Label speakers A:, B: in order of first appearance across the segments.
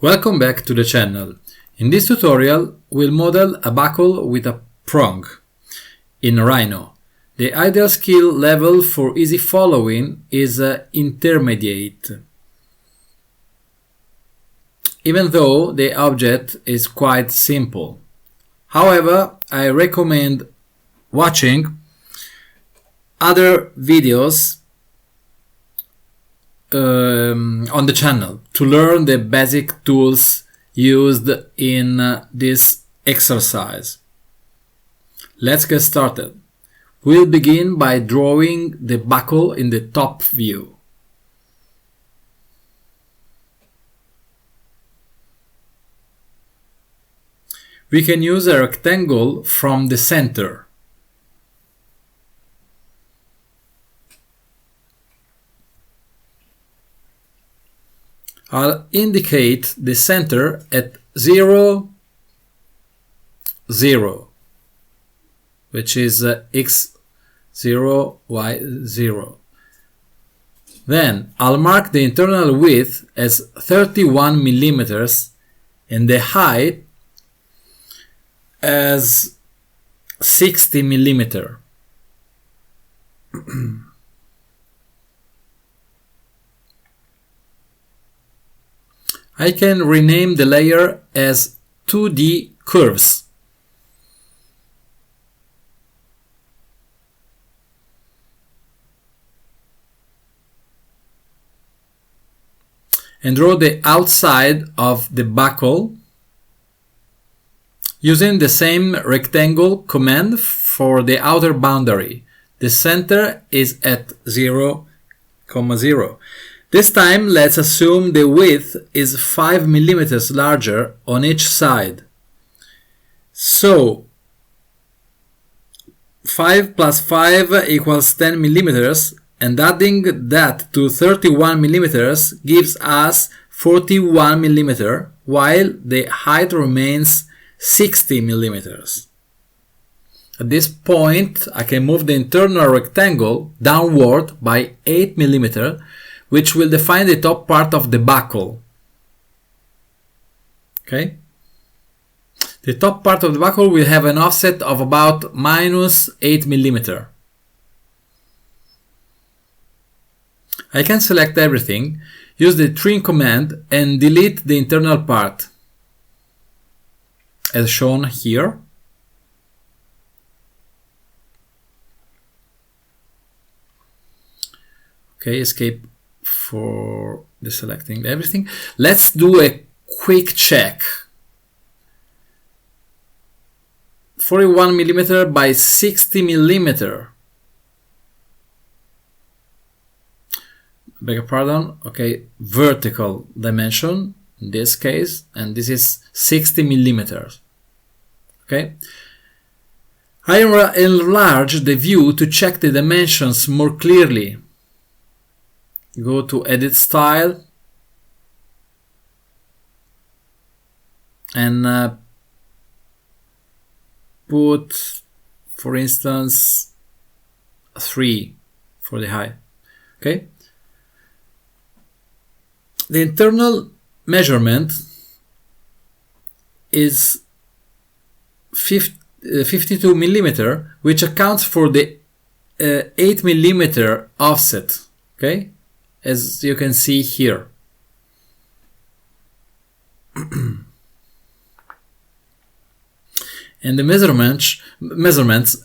A: Welcome back to the channel. In this tutorial, we'll model a buckle with a prong in Rhino. The ideal skill level for easy following is intermediate, even though the object is quite simple. However, I recommend watching other videos on the channel to learn the basic tools used in this exercise. Let's get started. We'll begin by drawing the buckle in the top view. We can use a rectangle from the center. I'll indicate the center at 0, 0, which is x 0, y 0. Then I'll mark the internal width as 31 millimeters and the height as 60 millimeter. I can rename the layer as 2D curves. And draw the outside of the buckle using the same rectangle command for the outer boundary. The center is at 0, 0. This time, let's assume the width is 5 millimeters larger on each side. So, 5 plus 5 equals 10 millimeters, and adding that to 31 millimeters gives us 41 millimeter, while the height remains 60 millimeters. At this point, I can move the internal rectangle downward by 8 millimeters, which will define the top part of the buckle. Okay? The top part of the buckle will have an offset of about minus 8 millimeters. I can select everything, use the trim command and delete the internal part, as shown here. Okay, escape for deselecting everything. Let's do a quick check. 41 millimeter by 60 millimeter. Beg your pardon. Okay, vertical dimension in this case, and this is 60 millimeters. Okay. I enlarge the view to check the dimensions more clearly. Go to Edit Style and put, for instance, 3 for the height. Okay. The internal measurement is 52 millimeter, which accounts for the 8 millimeter offset. Okay. As you can see here. And the measurements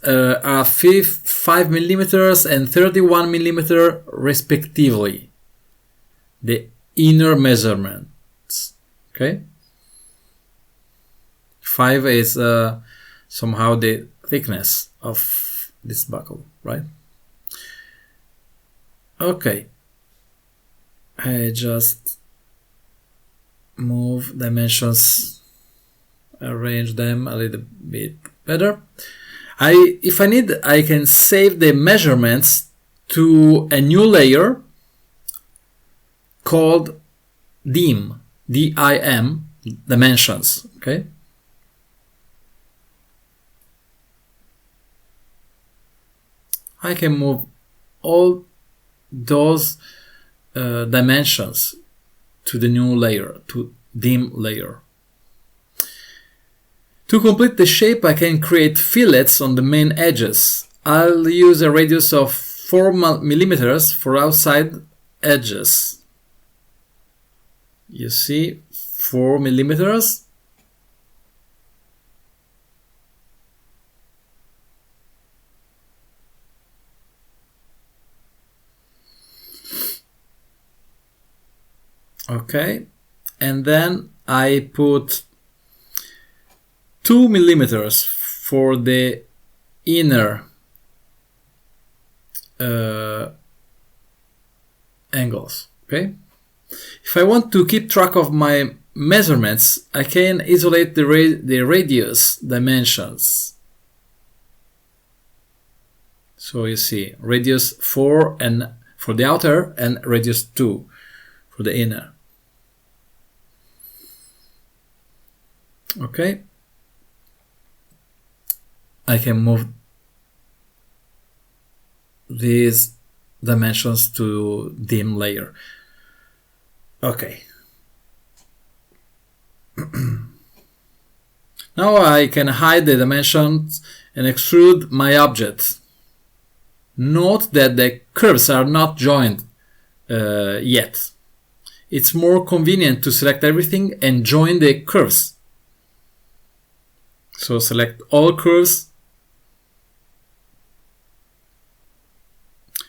A: are 5 millimeters and 31 millimeter respectively. The inner measurements. Okay. 5 is somehow the thickness of this buckle, right? Okay. I just move dimensions, arrange them a little bit better. If I need, I can save the measurements to a new layer called DIM, D-I-M, dimensions. Okay. I can move all those dimensions to the new layer, to dim layer. To complete the shape, I can create fillets on the main edges. I'll use a radius of 4 millimeters for outside edges. You see, 4 millimeters. Okay, and then I put 2 millimeters for the inner angles. Okay, if I want to keep track of my measurements, I can isolate the radius dimensions. So you see, radius 4 and for the outer and radius 2 for the inner. Okay, I can move these dimensions to dim layer. Okay. Now I can hide the dimensions and extrude my object. Note that the curves are not joined yet. It's more convenient to select everything and join the curves. So select all curves.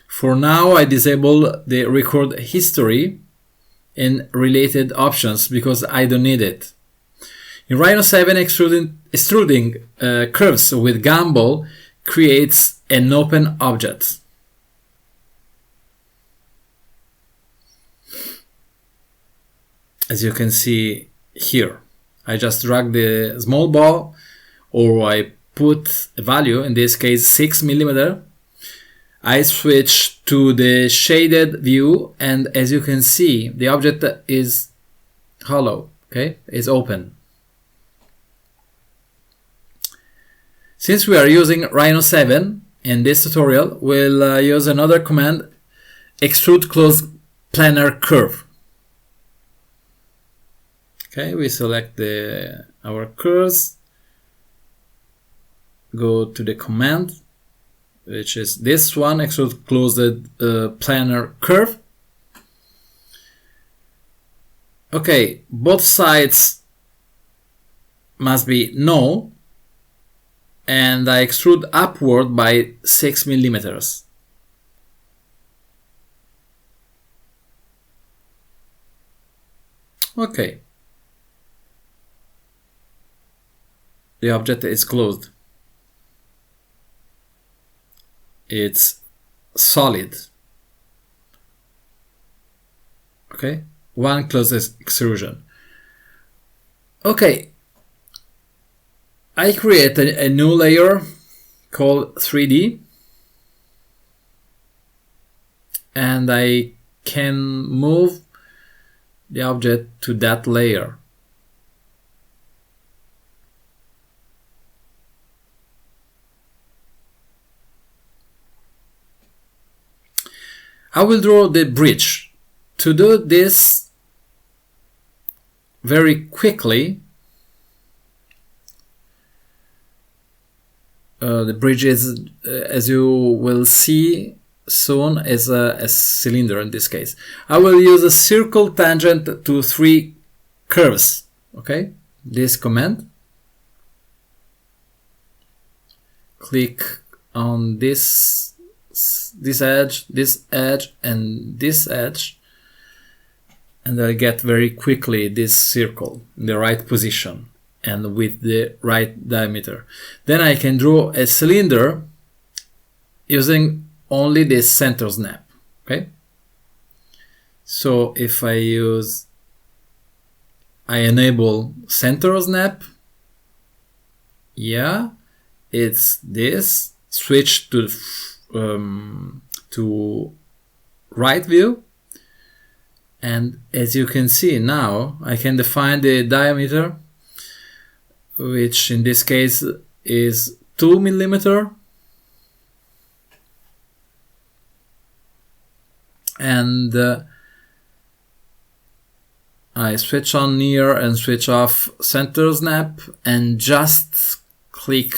A: For now, I disable the record history and related options because I don't need it. In Rhino 7, extruding curves with Gumball creates an open object. As you can see here, I just drag the small ball, or I put a value, in this case 6 millimeter. I switch to the shaded view, and as you can see, the object is hollow, okay, it's open. Since we are using Rhino 7 in this tutorial, we'll use another command, extrude closed planar curve. Okay, we select our curves, go to the command, which is this one, extrude closed planar curve. Okay, both sides must be no, and I extrude upward by 6 millimeters. Okay, the object is closed. It's solid. Okay, one closest extrusion. Okay, I create a new layer called 3D, and I can move the object to that layer. I will draw the bridge. To do this very quickly, the bridge is, as you will see soon, is a cylinder in this case. I will use a circle tangent to 3 curves. Okay, this command. Click on this edge, and this edge, and I'll get very quickly this circle in the right position and with the right diameter. Then I can draw a cylinder using only the center snap. Okay, so if I enable center snap, yeah, it's this, switch to right view, and as you can see now, I can define the diameter, which in this case is 2 millimeter, and I switch on near and switch off center snap and just click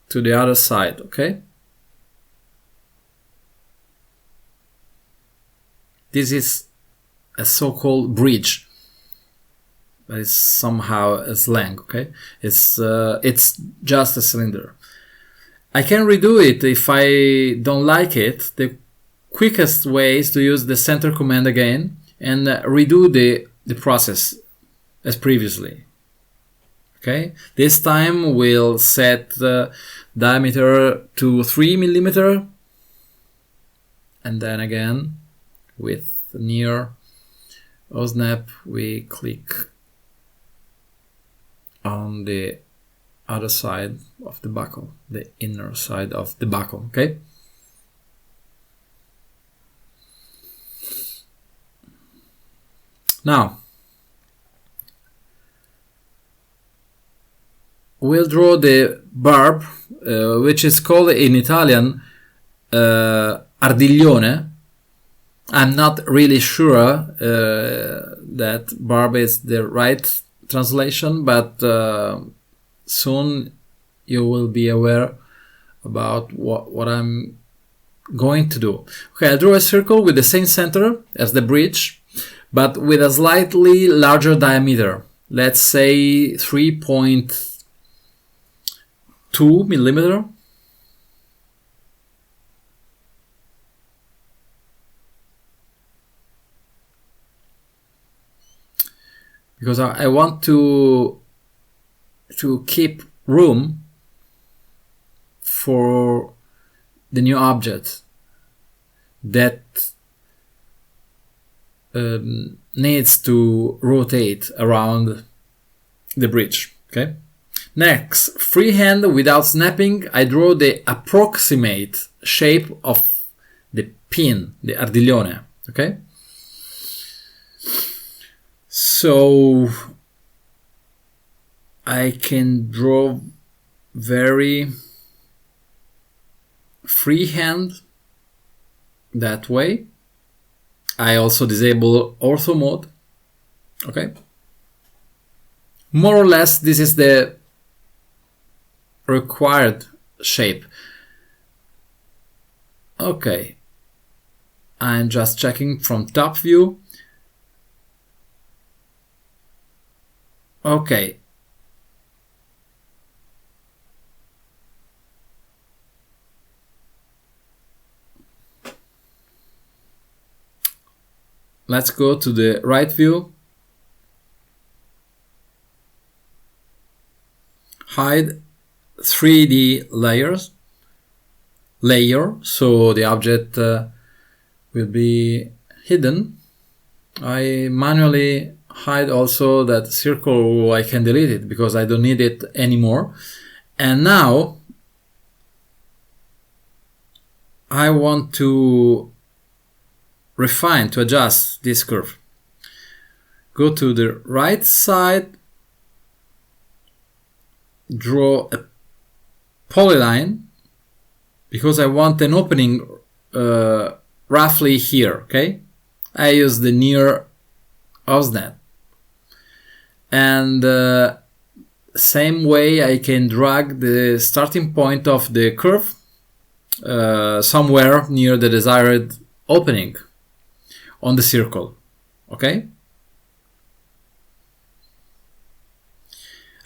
A: to the other side, okay? This is a so-called bridge. That is somehow a slang, okay? It's just a cylinder. I can redo it if I don't like it. The quickest way is to use the center command again and redo the process as previously. Okay, this time we'll set the diameter to 3 millimeter, and then again with near OSNAP we click on the other side of the buckle, the inner side of the buckle. Okay. Now, we'll draw the barb, which is called in Italian ardiglione. I'm not really sure that barb is the right translation, but soon you will be aware about what I'm going to do. Okay, I'll draw a circle with the same center as the bridge, but with a slightly larger diameter. Let's say 3.2 millimeter. Because I want to keep room for the new object that needs to rotate around the bridge. Okay. Next, freehand without snapping, I draw the approximate shape of the pin, the ardiglione. Okay. So I can draw very freehand that way. I also disable ortho mode. Okay. More or less, this is the required shape. Okay. I'm just checking from top view. Okay. Let's go to the right view. Hide 3D layer, so the object will be hidden. I manually hide also that circle. I can delete it because I don't need it anymore. And now I want to refine, to adjust this curve. Go to the right side, draw a polyline because I want an opening roughly here. Okay, I use the near OSNAP, and same way I can drag the starting point of the curve somewhere near the desired opening on the circle. Okay,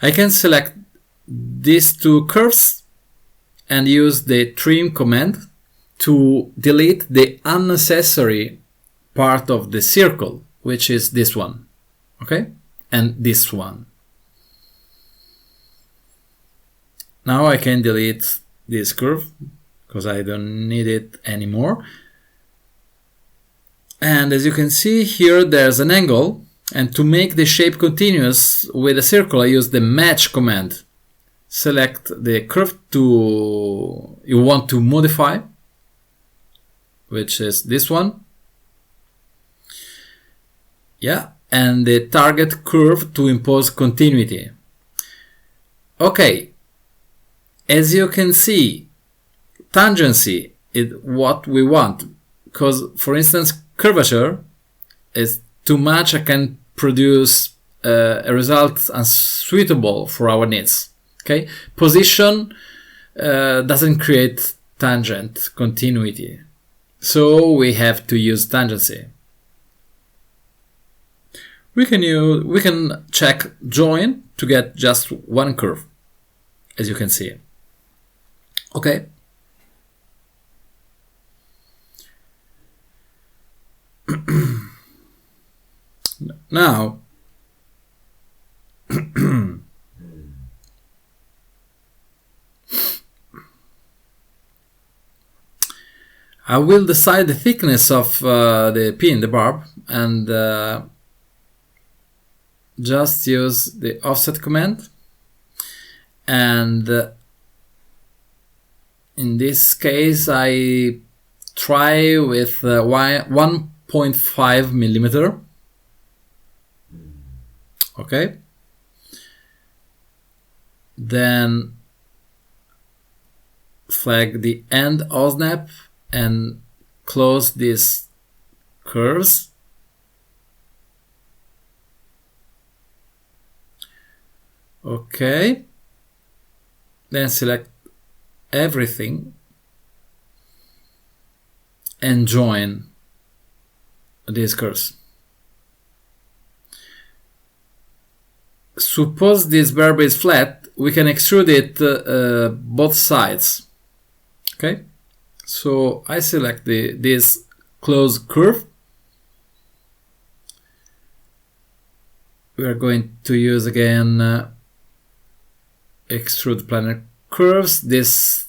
A: I can select these two curves and use the trim command to delete the unnecessary part of the circle, which is this one. Okay, and this one. Now I can delete this curve because I don't need it anymore. And as you can see here, there's an angle, and to make the shape continuous with a circle, I use the match command. Select the curve you want to modify, which is this one. Yeah, and the target curve to impose continuity. Okay, as you can see, tangency is what we want, because for instance curvature is too much can produce a result unsuitable for our needs. Okay, position doesn't create tangent continuity, so we have to use tangency. We can check join to get just one curve, as you can see. Okay. Now I will decide the thickness of the pin, the barb, and just use the offset command, and in this case I try with 1.5 millimeter. Okay, then flag the end OSNAP and close these curves. Okay, then select everything and join these curves. Suppose this barb is flat, we can extrude it both sides. Okay, so I select this closed curve. We are going to use again extrude planar curves. This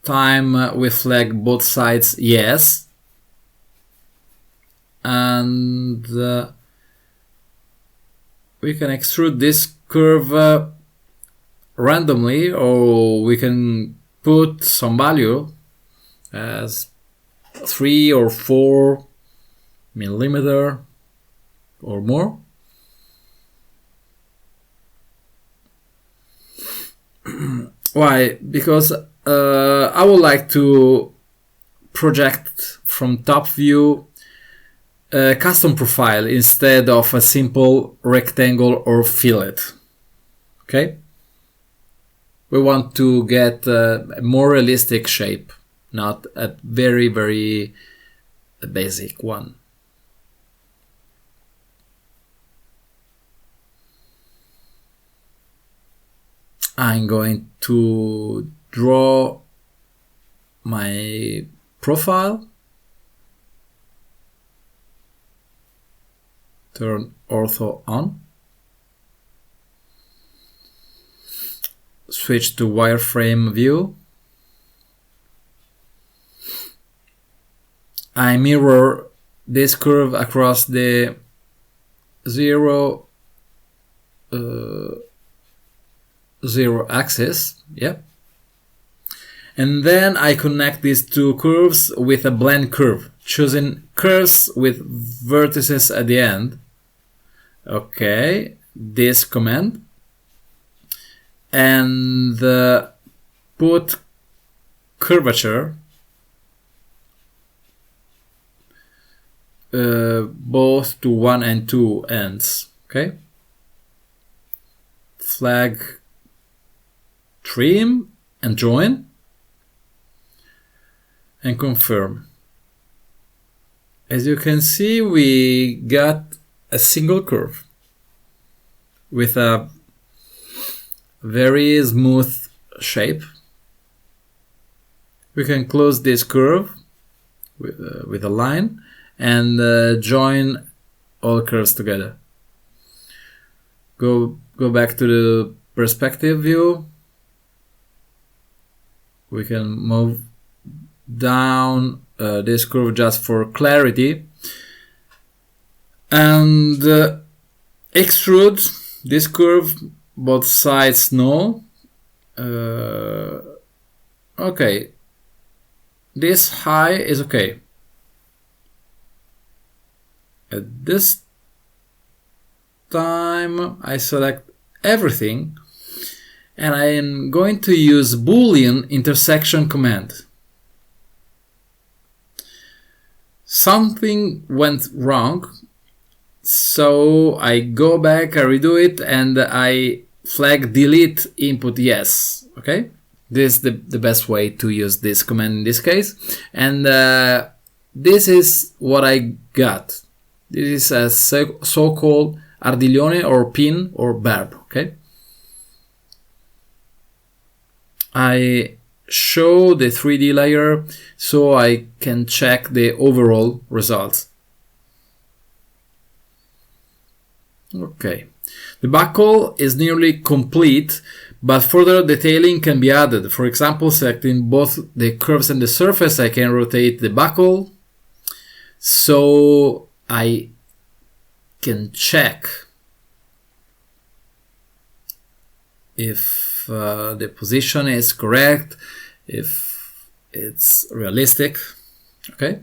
A: time we flag both sides yes, and we can extrude this curve randomly, or we can put some value as 3 or 4 millimeter or more. Why? Because I would like to project from top view a custom profile instead of a simple rectangle or fillet. Okay? We want to get a more realistic shape, not a very, very basic one. I'm going to draw my profile. Turn ortho on. Switch to wireframe view. I mirror this curve across the 0, 0 axis. Yep. And then I connect these two curves with a blend curve, choosing curves with vertices at the end. Okay, this command, and put curvature both to 1 and 2 ends. Okay, flag trim and join and confirm. As you can see, we got a single curve with a very smooth shape. We can close this curve with a line and join all curves together. Go back to the perspective view. We can move down this curve just for clarity, and extrude this curve both sides null. Okay, this high is okay. At this time I select everything, and I am going to use Boolean intersection command. Something went wrong. So I go back, I redo it, and I flag delete input yes. Okay, this is the best way to use this command in this case. And this is what I got. This is a so-called ardilione or pin or verb. Okay, I show the 3D layer so I can check the overall results. Okay, the buckle is nearly complete, but further detailing can be added. For example, selecting both the curves and the surface, I can rotate the buckle so I can check if the position is correct, if it's realistic. Okay,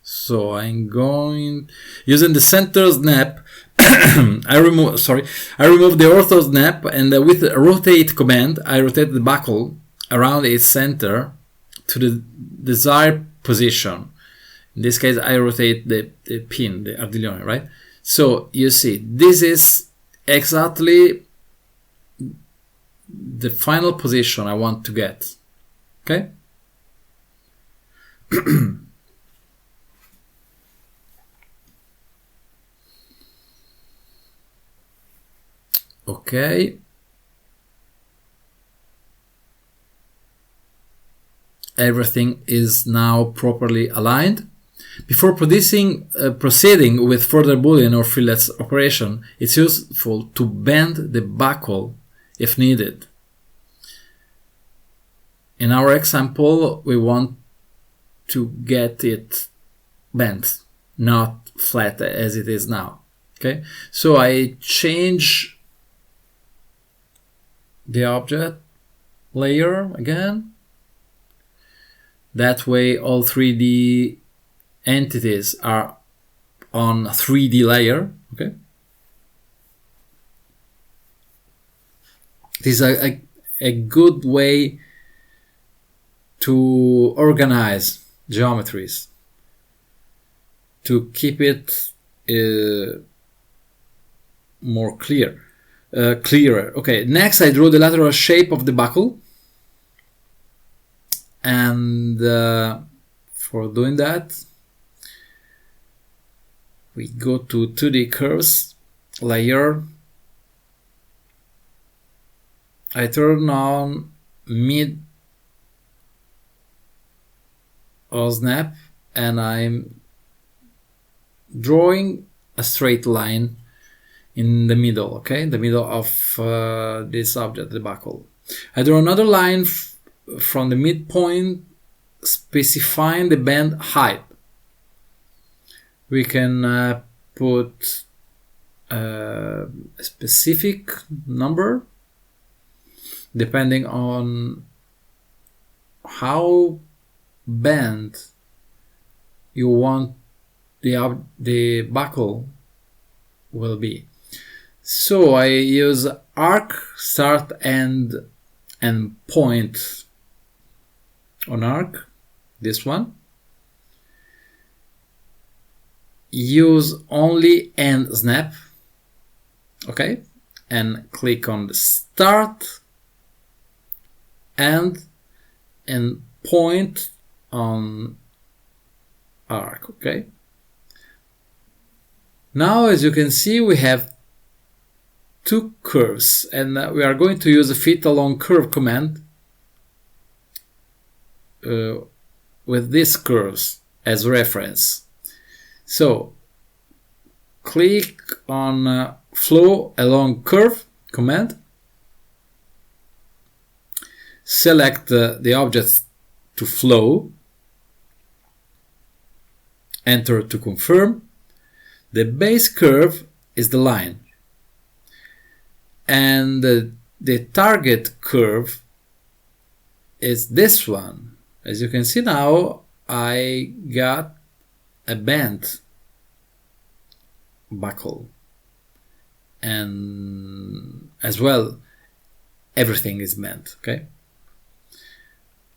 A: so I'm going using the center snap. I remove the ortho snap, and with the rotate command I rotate the buckle around its center to the desired position. In this case I rotate the pin, the ardilione, right? So you see, this is exactly the final position I want to get. Okay. Okay. Everything is now properly aligned. Before proceeding with further Boolean or fillets operation, it's useful to bend the buckle if needed. In our example, we want to get it bent, not flat as it is now. Okay, so I change the object layer again. That way all 3D entities are on 3D layer. Okay, this is a good way to organize geometries, to keep it more clearer. Okay, next I draw the lateral shape of the buckle, and for doing that we go to 2D curves layer. I turn on mid or snap, and I'm drawing a straight line in the middle, okay, the middle of this object, the buckle. I draw another line from the midpoint specifying the bend height. We can put a specific number depending on how bent you want the buckle will be. So I use arc, start, end, and point on arc, this one. Use only end snap, okay, and click on the start, end, and point on arc, okay. Now, as you can see, we have two curves, and we are going to use a fit along curve command with these curves as reference. So click on flow along curve command, select the objects to flow, enter to confirm. The base curve is the line, and the target curve is this one. As you can see now, I got a bent buckle, and as well everything is bent, okay.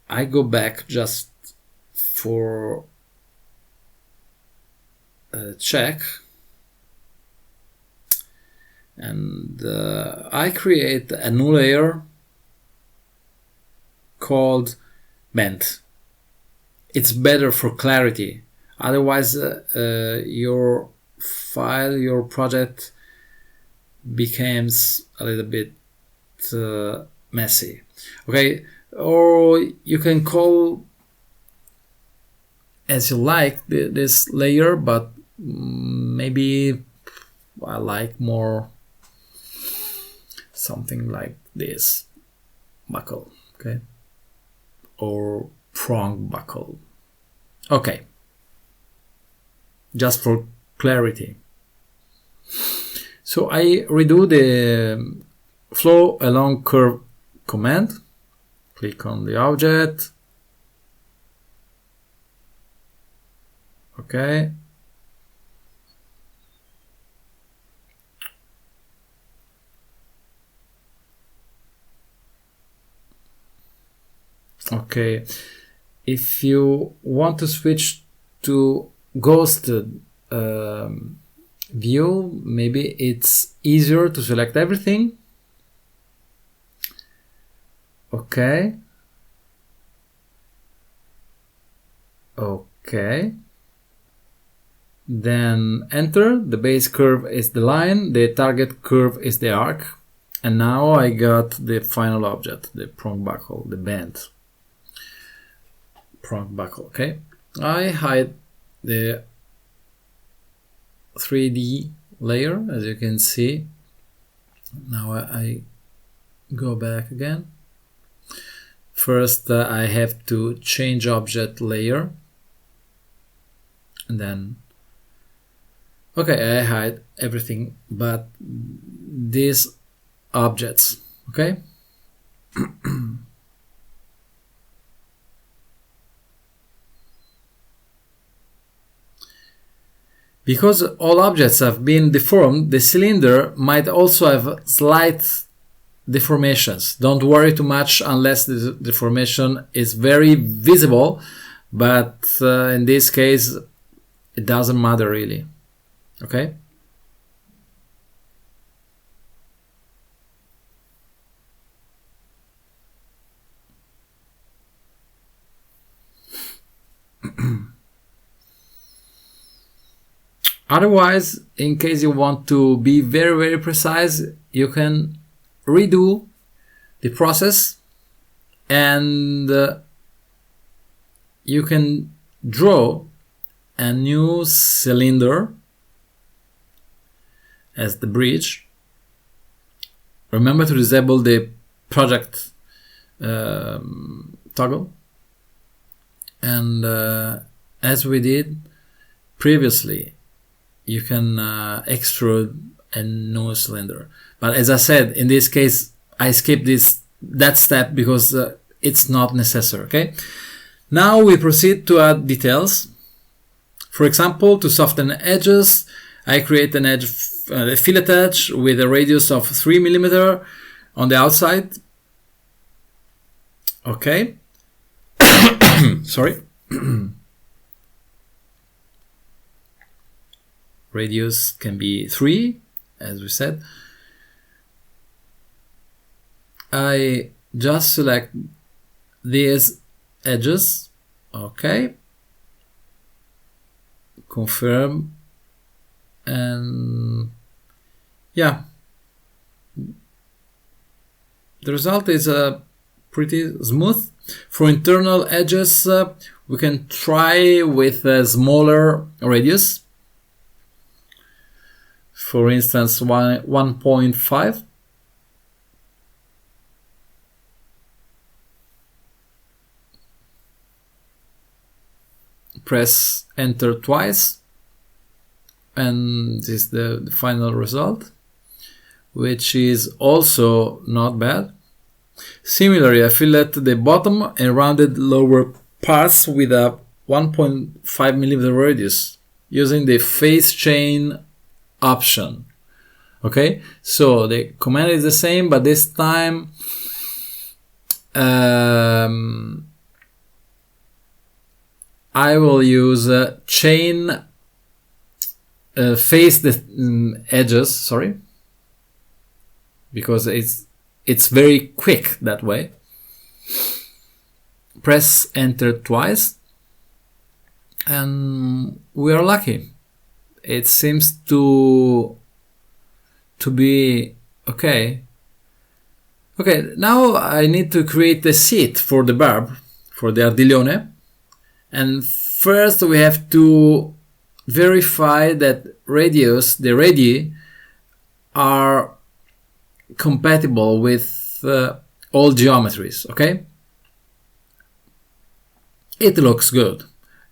A: I go back just for a check. and I create a new layer called bent. It's better for clarity. Otherwise, your file, your project becomes a little bit messy. Okay, or you can call as you like this layer, but maybe I like more something like this buckle, okay, or prong buckle. Okay, just for clarity. So I redo the flow along curve command. Click on the object. Okay. Okay. If you want to switch to ghosted view, maybe it's easier to select everything. Okay. Okay. Then enter. The base curve is the line, the target curve is the arc, and now I got the final object, the prong buckle, the bent prong buckle. Okay, I hide the 3D layer, as you can see. Now I go back again. First, I have to change object layer, and then okay, I hide everything but these objects. Okay. Because all objects have been deformed, the cylinder might also have slight deformations. Don't worry too much unless the deformation is very visible, but in this case it doesn't matter really. Okay. Otherwise, in case you want to be very, very precise, you can redo the process and you can draw a new cylinder as the bridge. Remember to disable the project toggle, and as we did previously, you can extrude a new cylinder. But as I said, in this case, I skipped that step because it's not necessary. Okay. Now we proceed to add details. For example, to soften edges, I create an edge, a fillet edge with a radius of 3 mm on the outside. Okay. Sorry. Radius can be 3, as we said. I just select these edges. Okay. Confirm. And yeah, the result is pretty smooth. For internal edges, we can try with a smaller radius. For instance, 1.5. Press enter twice, and this is the final result, which is also not bad. Similarly, I fillet the bottom and rounded lower parts with a 1.5 mm radius using the face chain option. Okay, so the command is the same, but this time I will use chain face the edges, sorry, because it's very quick that way. Press enter twice and we are lucky. It seems to be okay. Okay, now I need to create a seat for the barb, for the ardiglione. And first we have to verify that the radii are compatible with all geometries, okay? It looks good.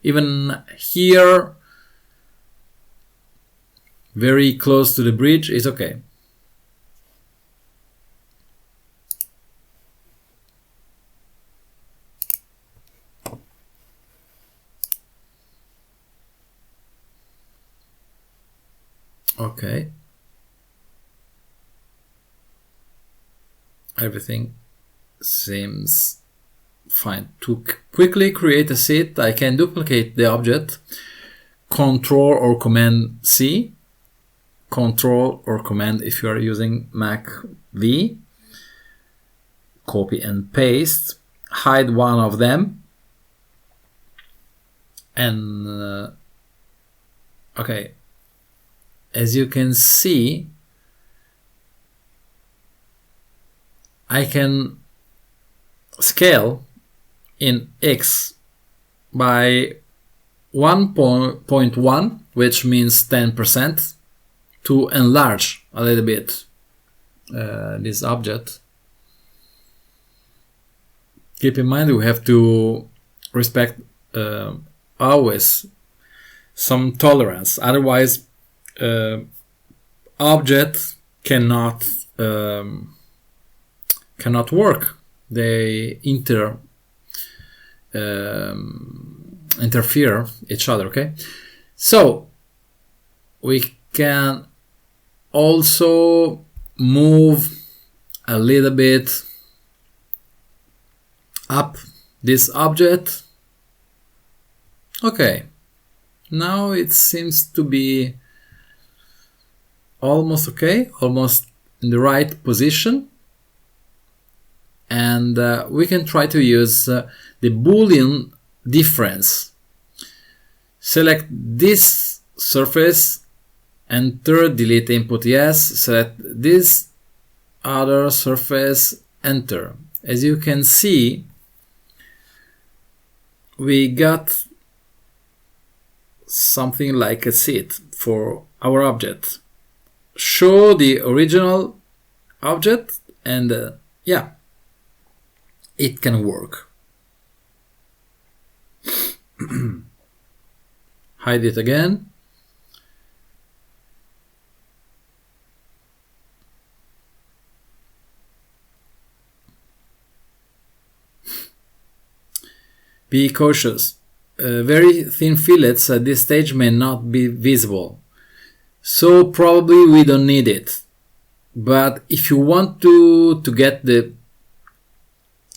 A: Even here, very close to the bridge, is okay. Okay. Everything seems fine. To quickly create a seat, I can duplicate the object, Control or Command C, Control or Command if you are using Mac V, copy and paste, hide one of them, and okay, as you can see, I can scale in X by 1.1, which means 10%, to enlarge a little bit this object. Keep in mind we have to respect always some tolerance, otherwise object cannot work. They interfere each other. Okay, so we can also move a little bit up this object. Okay, now it seems to be almost okay, almost in the right position. And we can try to use the Boolean difference. Select this surface, enter, delete input yes, select this other surface, enter. As you can see, we got something like a seat for our object. Show the original object and yeah, it can work. Hide it again. Be cautious. Very thin fillets at this stage may not be visible, so probably we don't need it. But if you want to get the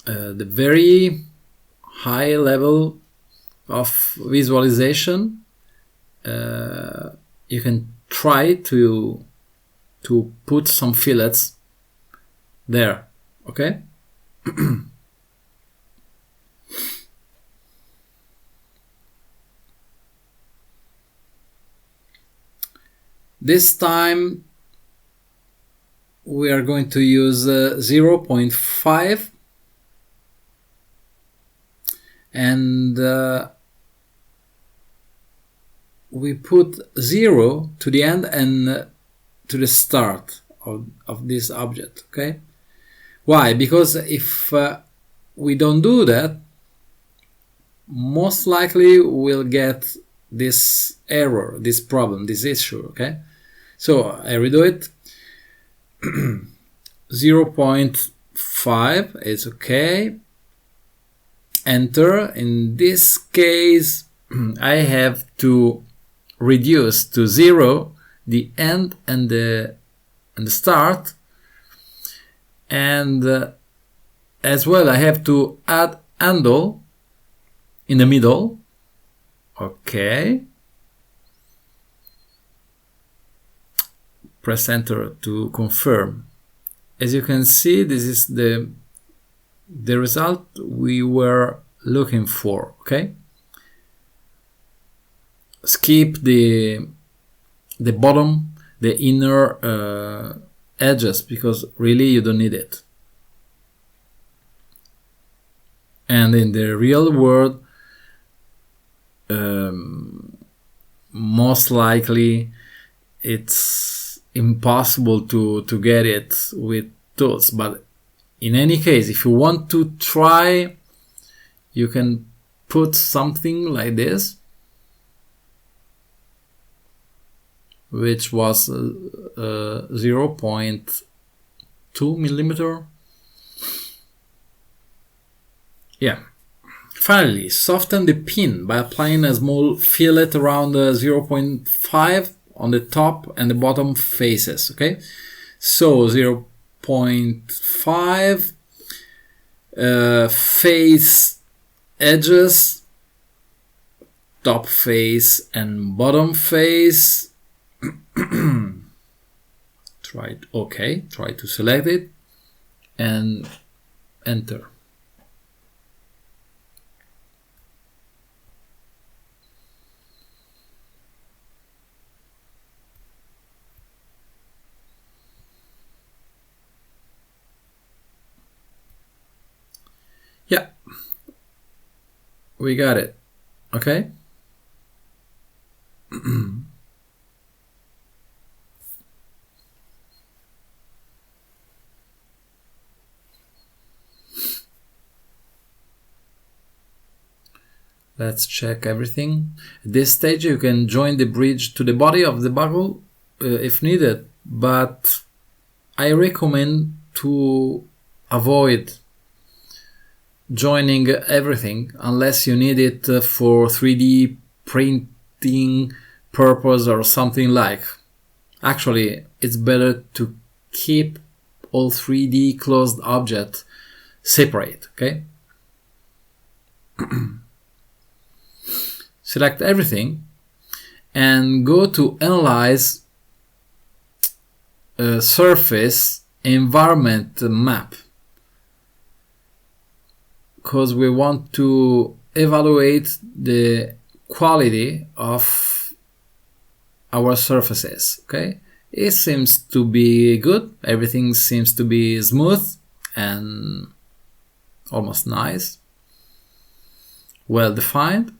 A: very high level of visualization, you can try to put some fillets there. Okay. This time we are going to use 0.5 and we put 0 to the end and to the start of this object. Okay, why? Because if we don't do that, most likely we'll get this error, this problem, this issue. Okay, so I redo it. 0.5 is okay. Enter. In this case, I have to reduce to 0 the end and the start, and as well I have to add handle in the middle. Okay. Press enter to confirm. as you can see, this is the result we were looking for. Okay, skip the bottom, the inner edges, because really you don't need it. And in the real world, most likely it's impossible to get it with tools. But in any case, if you want to try, you can put something like this, which was 0.2 millimeter. Yeah. Finally, soften the pin by applying a small fillet around 0.5 on the top and the bottom faces. Okay, so 0.5 face edges, top face and bottom face. Try to select it and enter. Yeah, we got it. Okay. Let's check everything. At this stage, you can join the bridge to the body of the buckle if needed, but I recommend to avoid joining everything unless you need it for 3D printing purpose or something like. Actually, it's better to keep all 3D closed objects separate. Okay. Select everything and go to Analyze Surface Environment Map, because we want to evaluate the quality of our surfaces. Okay, it seems to be good. Everything seems to be smooth and almost nice, well defined.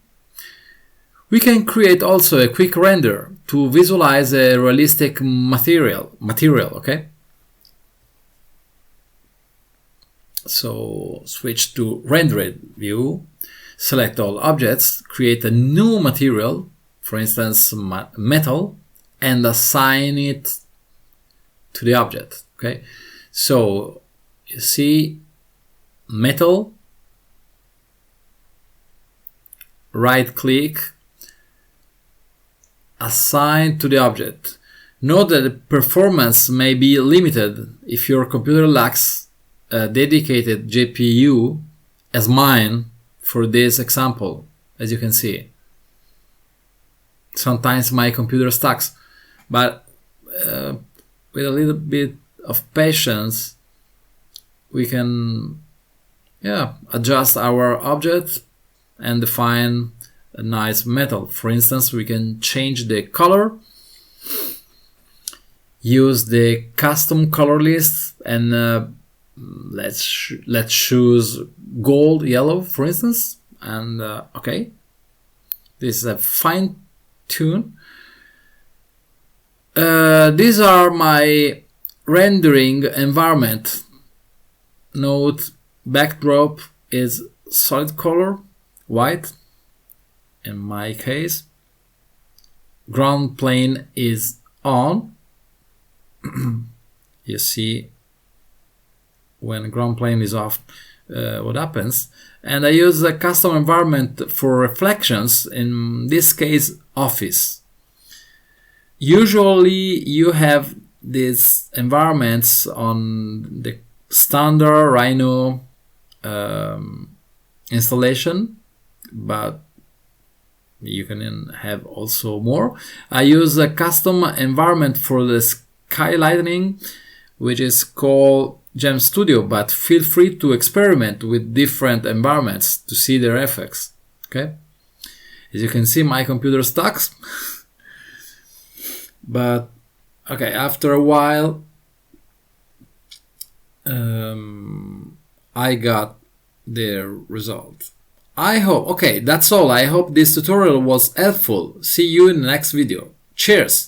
A: We can create also a quick render to visualize a realistic material, okay? So switch to rendered view, select all objects, create a new material, for instance metal, and assign it to the object. Okay, so you see metal, right click, assign to the object. Note that the performance may be limited if your computer lacks a dedicated GPU, as mine for this example, as you can see. Sometimes my computer stacks, but with a little bit of patience we can adjust our object and define a nice metal. For instance, we can change the color, use the custom color list, and let's choose gold yellow, for instance, and okay, this is a fine tune. These are my rendering environment. Note backdrop is solid color, white in my case. Ground plane is on. You see when ground plane is off what happens. And I use a custom environment for reflections, in this case office. Usually you have these environments on the standard Rhino installation, but you can have also more. I use a custom environment for the skylighting, which is called Gem Studio, but feel free to experiment with different environments to see their effects. Okay, as you can see, my computer stocks. But okay, after a while I got their result. I hope, okay, that's all. I hope this tutorial was helpful. See you in the next video. Cheers!